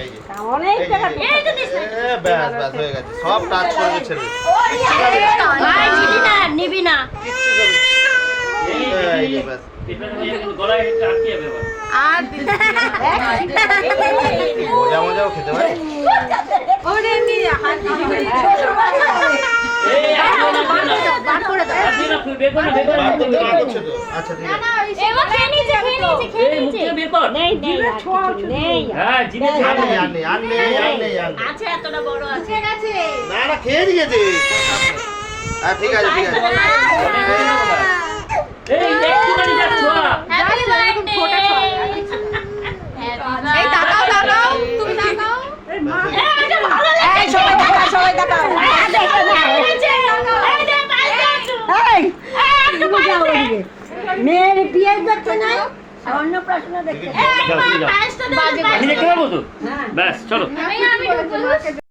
এই যে অনেক টাকা ব্যাস ব্যাস হয়ে গেছে, সব টাচ করবে ছেলে। ভাই ছিলি না নিবি না কিচ্ছু করবে এই যে ব্যাস। গলায় আটকে যাবে আবার। আর মজা মজাও খেতে পারে। ওরে নিয়ে হাত এই বার করে দাও আপনি না বের করো না, বের করো না। বার করতে বার করছে তো। আচ্ছা ঠিক আছে। এবার খেয়ে নিয়েছে এই মুখ থেকে বের কর। নেই নেই হ্যাঁ, জিভে আর ছাড়। নেই, আর নেই, আর নেই, আর নেই, আর নেই। আছে এতটা বড় আছে আছে না না খেয়ে নিয়েছে। হ্যাঁ ঠিক আছে ঠিক আছে। এই একটুখানি যা ছোঁয়া। এই তাকাও তাকাও তুমি তাকাও এই সবাই তাকাও সবাই তাকাও মেয়ের বিয়ে দেখতে নাই অন্য প্রশ্ন দেখতে যাও, তুমি যাও। আমি দেখতে পাবো তো? ব্যাস চলো।